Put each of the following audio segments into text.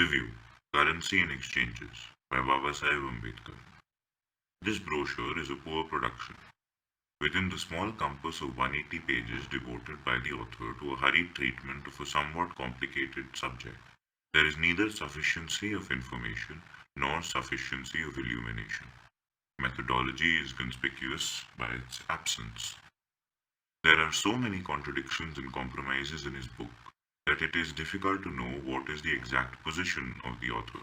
Review: Currency and Exchanges by Babasaheb Ambedkar. This brochure is a poor production, within the small compass of 180 pages devoted by the author to a hurried treatment of a somewhat complicated subject. There is neither sufficiency of information nor sufficiency of illumination. Methodology is conspicuous by its absence. There are so many contradictions and compromises in his book that it is difficult to know what is the exact position of the author.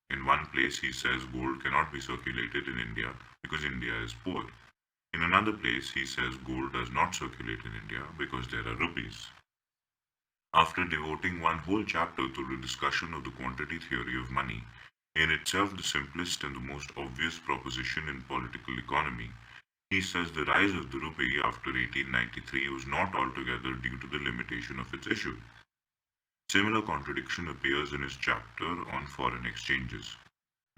In one place, he says gold cannot be circulated in India because India is poor. In another place, he says gold does not circulate in India because there are rupees. After devoting one whole chapter to the discussion of the quantity theory of money, in itself the simplest and the most obvious proposition in political economy, he says the rise of the rupee after 1893 was not altogether due to the limitation of its issue. Similar contradiction appears in his chapter on foreign exchanges.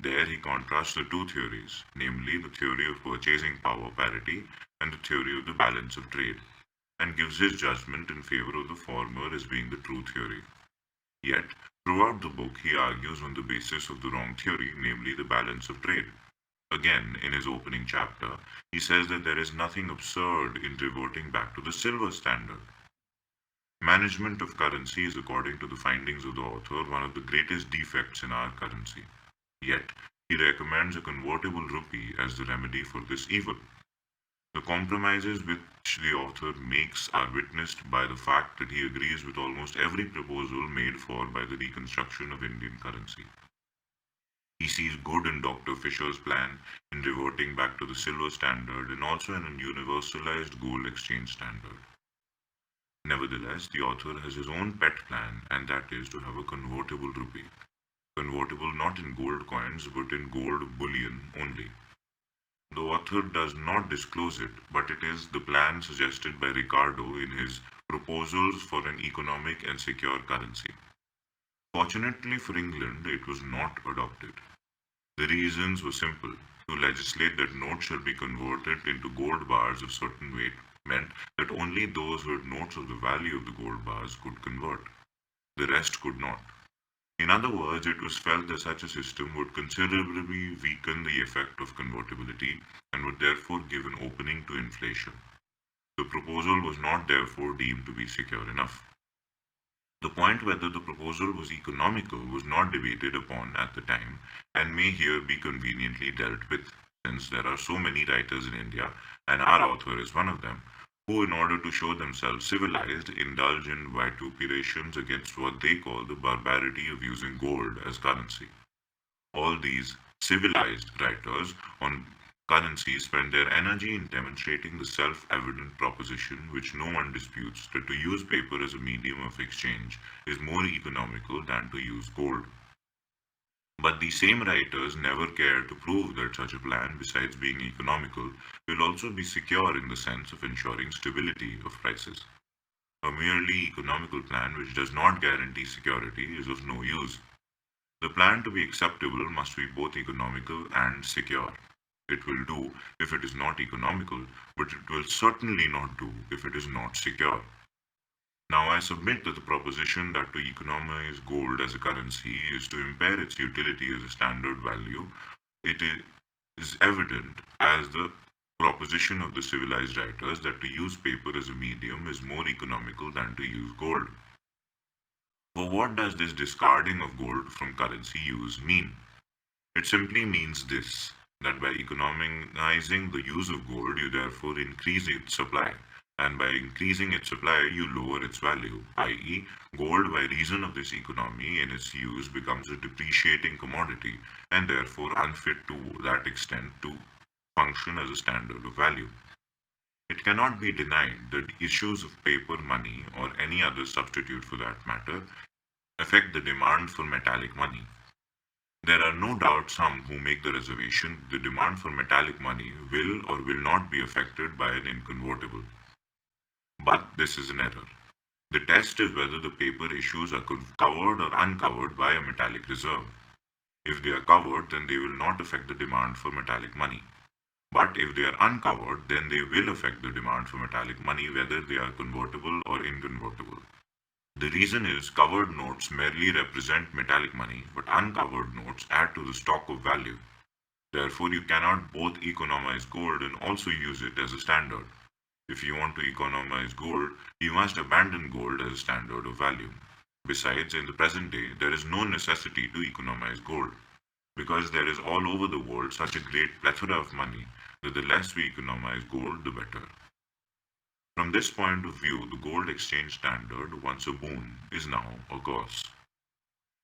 There he contrasts the two theories, namely the theory of purchasing power parity and the theory of the balance of trade, and gives his judgment in favor of the former as being the true theory. Yet, throughout the book he argues on the basis of the wrong theory, namely the balance of trade. Again, in his opening chapter, he says that there is nothing absurd in reverting back to the silver standard. Management of currency is, according to the findings of the author, one of the greatest defects in our currency. Yet, he recommends a convertible rupee as the remedy for this evil. The compromises which the author makes are witnessed by the fact that he agrees with almost every proposal made for by the reconstruction of Indian currency. He sees good in Dr. Fisher's plan in reverting back to the silver standard and also in a universalized gold exchange standard. Nevertheless, the author has his own pet plan, and that is to have a convertible rupee. Convertible not in gold coins but in gold bullion only. The author does not disclose it, but it is the plan suggested by Ricardo in his Proposals for an Economic and Secure Currency. Fortunately for England, it was not adopted. The reasons were simple. To legislate that notes shall be converted into gold bars of certain weight meant that only those who had notes of the value of the gold bars could convert. The rest could not. In other words, it was felt that such a system would considerably weaken the effect of convertibility and would therefore give an opening to inflation. The proposal was not therefore deemed to be secure enough. The point whether the proposal was economical was not debated upon at the time and may here be conveniently dealt with, since there are so many writers in India, and our author is one of them, who, in order to show themselves civilized, indulge in vituperations against what they call the barbarity of using gold as currency. All these civilized writers on currency spend their energy in demonstrating the self-evident proposition which no one disputes, that to use paper as a medium of exchange is more economical than to use gold. But these same writers never care to prove that such a plan, besides being economical, will also be secure in the sense of ensuring stability of prices. A merely economical plan which does not guarantee security is of no use. The plan to be acceptable must be both economical and secure. It will do if it is not economical, but it will certainly not do if it is not secure. Now, I submit that the proposition that to economize gold as a currency is to impair its utility as a standard value. It is evident as the proposition of the civilized writers that to use paper as a medium is more economical than to use gold. For what does this discarding of gold from currency use mean? It simply means this, that by economizing the use of gold, you therefore increase its supply, and by increasing its supply, you lower its value, i.e., gold, by reason of this economy in its use, becomes a depreciating commodity, and therefore unfit to that extent to function as a standard of value. It cannot be denied that issues of paper money, or any other substitute for that matter, affect the demand for metallic money. There are no doubt some who make the reservation the demand for metallic money will or will not be affected by an inconvertible. But this is an error. The test is whether the paper issues are covered or uncovered by a metallic reserve. If they are covered, then they will not affect the demand for metallic money. But if they are uncovered, then they will affect the demand for metallic money, whether they are convertible or inconvertible. The reason is covered notes merely represent metallic money, but uncovered notes add to the stock of value. Therefore, you cannot both economize gold and also use it as a standard. If you want to economize gold, you must abandon gold as a standard of value. Besides, in the present day, there is no necessity to economize gold, because there is all over the world such a great plethora of money that the less we economize gold, the better. From this point of view, the gold exchange standard, once a boon, is now a curse.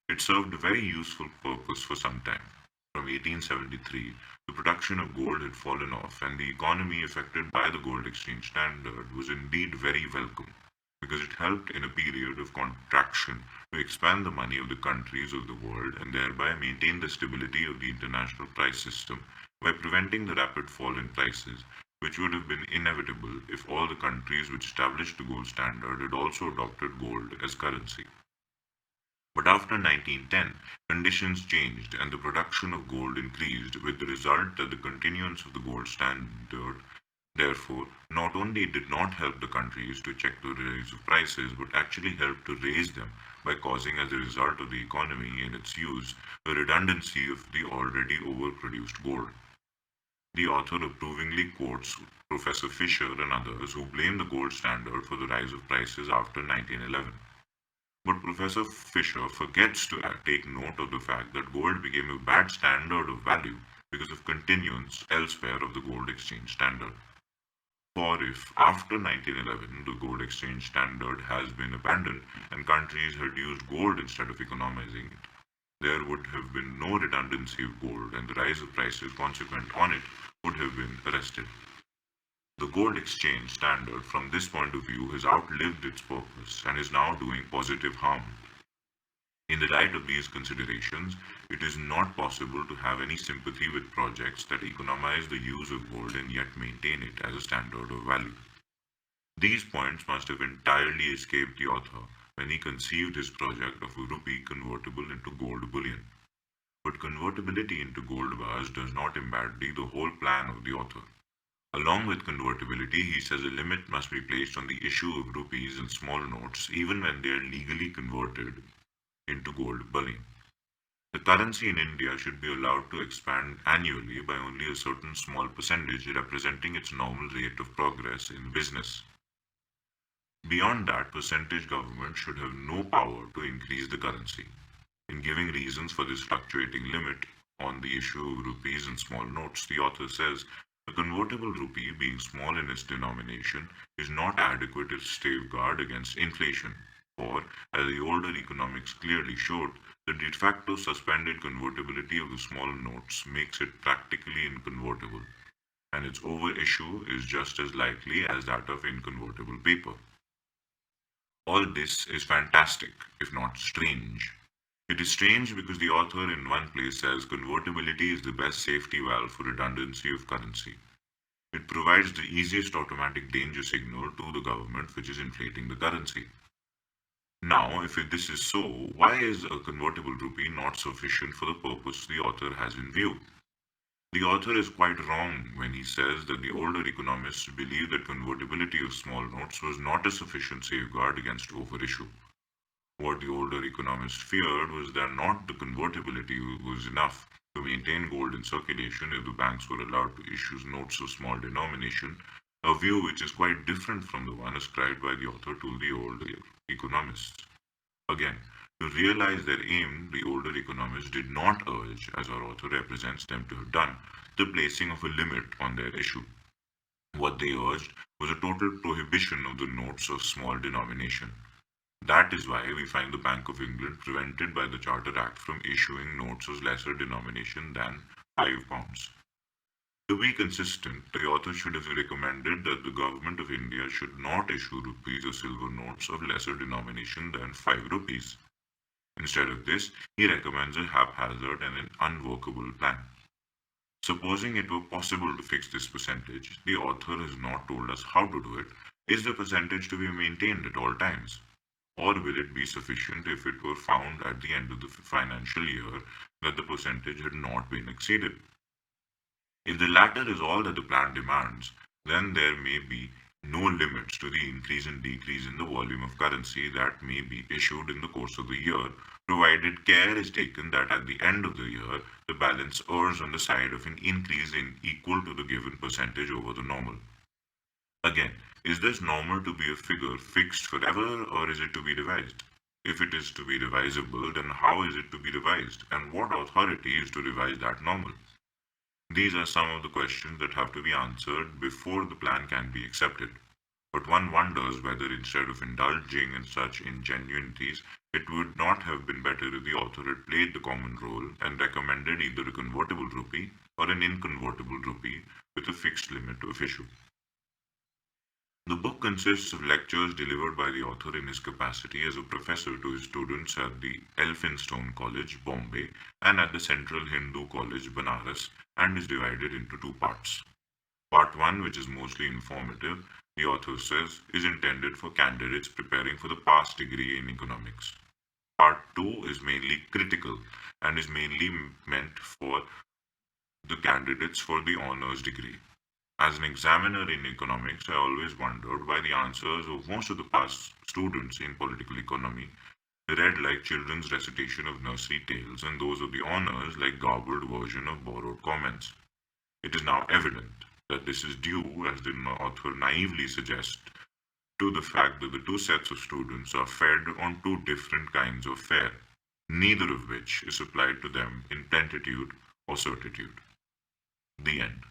It served a very useful purpose for some time. From 1873, the production of gold had fallen off, and the economy affected by the gold exchange standard was indeed very welcome, because it helped in a period of contraction to expand the money of the countries of the world and thereby maintain the stability of the international price system by preventing the rapid fall in prices, which would have been inevitable if all the countries which established the gold standard had also adopted gold as currency. But after 1910, conditions changed and the production of gold increased, with the result that the continuance of the gold standard, therefore, not only did not help the countries to check the rise of prices, but actually helped to raise them by causing, as a result of the economy and its use, a redundancy of the already overproduced gold. The author approvingly quotes Professor Fisher and others who blame the gold standard for the rise of prices after 1911. But Professor Fisher forgets to take note of the fact that gold became a bad standard of value because of continuance elsewhere of the gold exchange standard. For if after 1911 the gold exchange standard has been abandoned and countries had used gold instead of economizing it, there would have been no redundancy of gold and the rise of prices consequent on it would have been arrested. The gold exchange standard from this point of view has outlived its purpose and is now doing positive harm. In the light of these considerations, it is not possible to have any sympathy with projects that economize the use of gold and yet maintain it as a standard of value. These points must have entirely escaped the author when he conceived his project of a rupee convertible into gold bullion. But convertibility into gold bars does not embody the whole plan of the author. Along with convertibility, he says a limit must be placed on the issue of rupees and small notes even when they are legally converted into gold bullion. The currency in India should be allowed to expand annually by only a certain small percentage representing its normal rate of progress in business. Beyond that percentage, government should have no power to increase the currency. In giving reasons for this fluctuating limit on the issue of rupees and small notes, the author says a convertible rupee, being small in its denomination, is not adequate as safeguard against inflation, for, as the older economics clearly showed, the de facto suspended convertibility of the small notes makes it practically inconvertible, and its overissue is just as likely as that of inconvertible paper. All this is fantastic, if not strange. It is strange because the author in one place says convertibility is the best safety valve for redundancy of currency. It provides the easiest automatic danger signal to the government which is inflating the currency. Now, if this is so, why is a convertible rupee not sufficient for the purpose the author has in view? The author is quite wrong when he says that the older economists believed that convertibility of small notes was not a sufficient safeguard against overissue. What the older economists feared was that not the convertibility was enough to maintain gold in circulation if the banks were allowed to issue notes of small denomination, a view which is quite different from the one ascribed by the author to the older economists. Again, to realize their aim, the older economists did not urge, as our author represents them to have done, the placing of a limit on their issue. What they urged was a total prohibition of the notes of small denomination. That is why we find the Bank of England prevented by the Charter Act from issuing notes of lesser denomination than £5. To be consistent, the author should have recommended that the government of India should not issue rupees or silver notes of lesser denomination than 5 rupees. Instead of this, he recommends a haphazard and an unworkable plan. Supposing it were possible to fix this percentage, the author has not told us how to do it. Is the percentage to be maintained at all times? Or will it be sufficient if it were found at the end of the financial year that the percentage had not been exceeded? If the latter is all that the plan demands, then there may be no limits to the increase and decrease in the volume of currency that may be issued in the course of the year, provided care is taken that at the end of the year, the balance errs on the side of an increase in equal to the given percentage over the normal. Again, is this normal to be a figure fixed forever or is it to be revised? If it is to be revisable, then how is it to be revised and what authority is to revise that normal? These are some of the questions that have to be answered before the plan can be accepted. But one wonders whether instead of indulging in such ingenuities, it would not have been better if the author had played the common role and recommended either a convertible rupee or an inconvertible rupee with a fixed limit of issue. The book consists of lectures delivered by the author in his capacity as a professor to his students at the Elphinstone College, Bombay, and at the Central Hindu College, Banaras, and is divided into two parts. Part 1, which is mostly informative, the author says, is intended for candidates preparing for the pass degree in economics. Part 2 is mainly critical and is mainly meant for the candidates for the honors degree. As an examiner in economics, I always wondered why the answers of most of the past students in political economy read like children's recitation of nursery tales and those of the honors like garbled version of borrowed comments. It is now evident that this is due, as the author naively suggests, to the fact that the two sets of students are fed on two different kinds of fare, neither of which is supplied to them in plentitude or certitude. The end.